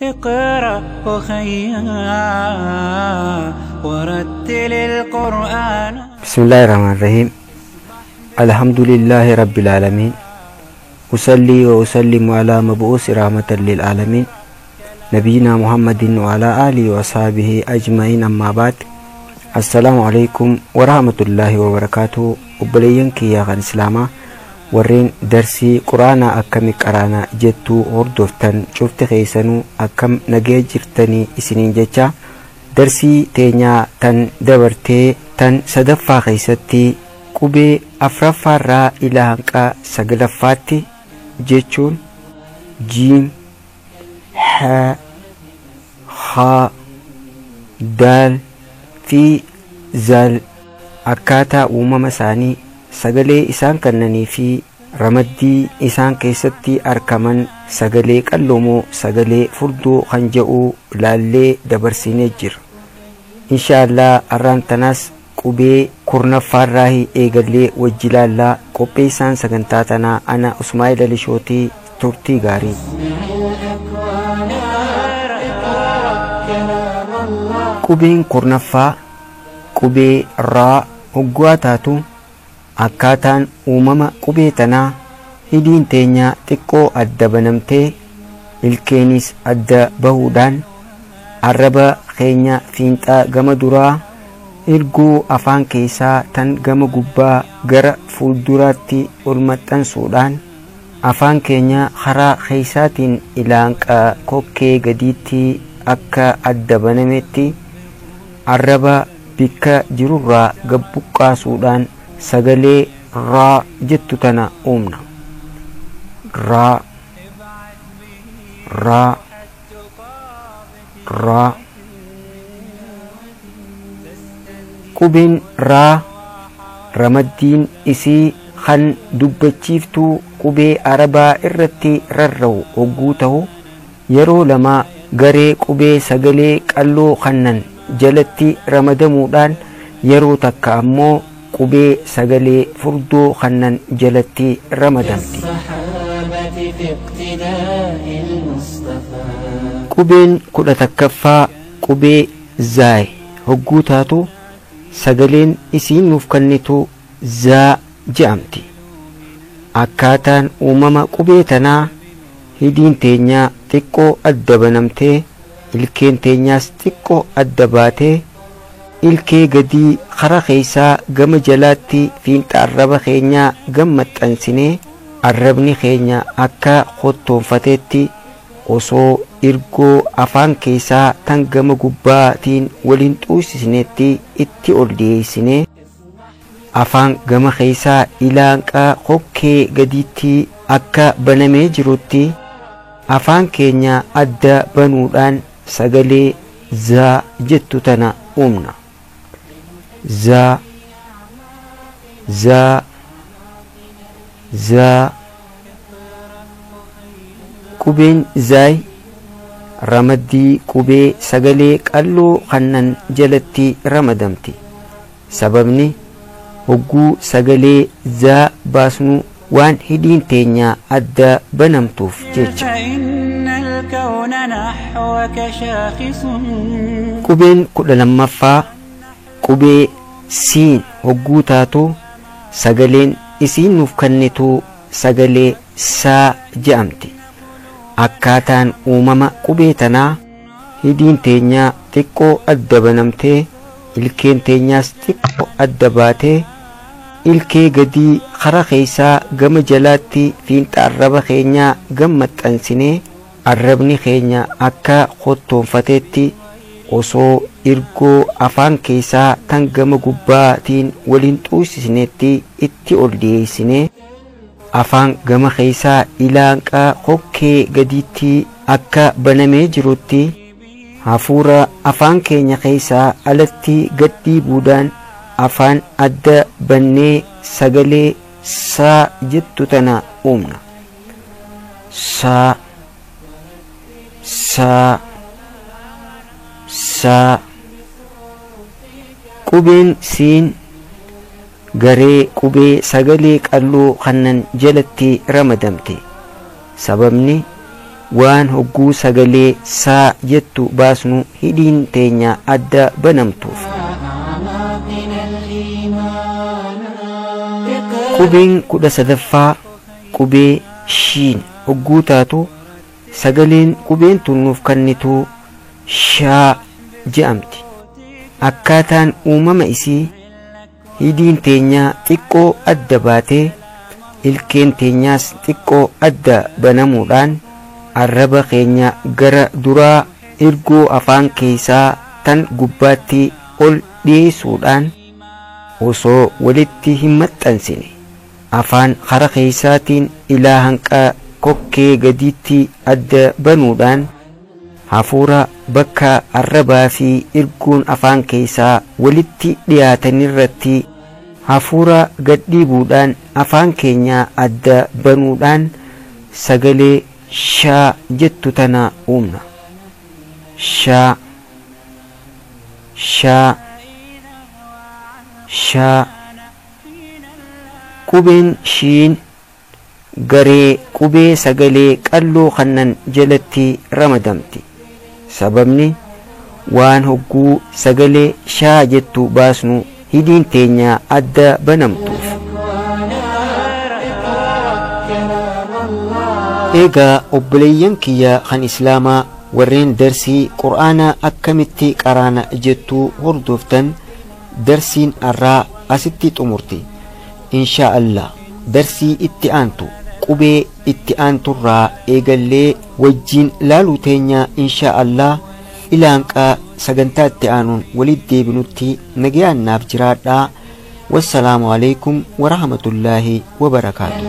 اقرأ وخيا ورتل القرآن. بسم الله الرحمن الرحيم. الحمد لله رب العالمين، أصلي وأسلم على مبعوث رحمة للعالمين نبينا محمد وعلى آله وصحبه أجمعين. أما بعد، السلام عليكم ورحمة الله وبركاته. وبلينك يا غن إسلاما warreen darsii quraanaa akkami qaraanaa jettuu hordoftan cufti keessanuu akkam nagee jirtanii isiniin jecha darsii teenyaa tan dabartee tan sadaffaa keessatti qubee afraffaarraa ilaa hanqaa sagalaffaatti jechuun jiim, haa, haa, daal fi zal akkaataa uumama isaanii, sagalee isaan kannanii fi ramaddii isaan keessatti argaman sagalee qalloomoo sagalee furdoo kan jedhu laallee dabarsinee jira. Inshaallah arraan tanaas qubee kurnaffaarraa eegallee wajji laallaa. Qopheessaan sagantaa tanaa ana Usmaa'il Alishootii. Turtii gaarii. Qubeen kurnaffaa qubee raa hoggaa taatu akkaataan uumama qubee tanaa hidhiin teenyaa xiqqoo adda banamtee ilkeenis adda bahuudhaan arraba keenya fiinxaa gama duraa erguu afaan keessaa tan gama gubbaa gara fuulduraatti ol maxxansuudhaan afaan keenya karaa keessaatiin ilaanqaa kokkee gadiitti akka adda banametti arraba bikka jirurraa gabbuqqaasuudhaan sagalee raa jettu tana uumna. Raa, raa, raa. Qubeen raa ramaddiin isii kan dubbachiiftuu qubee arabaa irratti rarra'u hogguu ta'u yeroo lama garee qubee sagalee qalloo kannan jalatti ramadamuudhaan yeroo takka ammoo qubee sagalee furdoo kannan jalatti ramadamti. Qubeen 11ffaa qubee zaay hogguu taatu sagaleen isiin nuuf kennitu zaa jedhamti. Akkaataan uumama qubee tanaa hidhiin teenyaa xiqqoo adda banamtee ilkeen teenyaas xiqqoo adda baatee ilkee gadii karaa keessaa gama jalaatti fiinxa arraba keenyaa gam maxxansinee arrabni keenya akka hottoonfateetti osoo ergoo afaan keessaa tan gama gubbaatiin waliin xuusisneetti itti ol dhiyeessinee afaan gama keessaa ilaanqaa kokkee gadiitti akka banamee jirutti afaan keenya adda banuudhaan sagalee zaa jettu tana uumna. Za, za, za. Qubeen zaay ramaddii qubee sagalee qalloo kannan jalatti ramadamti. Sababni hogguu sagalee zaa baasnu waan hidhiin teenyaa adda banamtuuf jecha. Qubeen 12ffaa qubee siin hogguu taatu sagaleen isiin nuuf kennitu sagalee saa jedhamti. Akkaataan uumama qubee tanaa hidhiin teenyaa xiqqoo adda banamtee ilkeen teenyaas xiqqoo adda baatee ilkee gadii karaa keessaa gama jalaatti fiinxa arraba keenyaa gam maxxansinee arrabni keenya akka hottoonfateetti osoo ergoo afaan keessaa tan gama gubbaatiin waliin xuusisneetti itti ol dhiyeessinee afaan gama keessaa ilaanqaa kokkee gadiitti akka banamee jirutti hafuura afaan keenya keessaa alatti gadhiibuudhaan afaan adda bannee sagalee saa jettu tana uumna. Saa, saa, saa. Qubeen siin garee qubee sagalee qalloo kannan jalatti ramadamte. Sababni waan hogguu sagalee saa jettu baasnu hidhiin teenya adda banamtuuf. Qubeen 13ffaa qubee shiin hogguu taatu sagaleen qubeen tun nuuf kennitu shaa je'amti. Akkaataan uumama isii hidhiin teenya xiqqoo adda baatee ilkeen teenyaas xiqqoo adda banamuudhaan arraba keenya gara duraa ergoo afaan keessaa tan gubbaatti ol dhiyeessuudhaan osoo walitti hin maxxansine afaan hara keessaatiin ilaa hanqa kokkee gadiitti adda banuudhaan hafuura bakka arrabaa fi ergoon afaan keessaa walitti dhiyaatanirratti hafuura gadhiibuudhaan afaan keenya adda banuudhaan sagalee shaa jettu tana uumna. Shaa shaa shaa. Qubeen shiin garee qubee sagalee qalloo kannan jalatti ramadamti. Sababni waan hogguu sagalee shaa jettu baasnu hidhiin teenya adda banamtuuf. Egaa obboleeyyan kiyya kan islaamaa warreen darsii qur'aanaa akkamitti qaraana jettuu hordoftan darsiin arraa asitti xumurti. Inshaa Allah darsii itti aantu qubee itti aanturraa eegallee wajjiin laaluu teenya inshaa Allah ilaanqaa sagantaa itti aanuun walitti deebinutti nagayaan naaf jiraadhaa. Wassalaamu alaikum wa rahmatullaahi wa barakaatuh.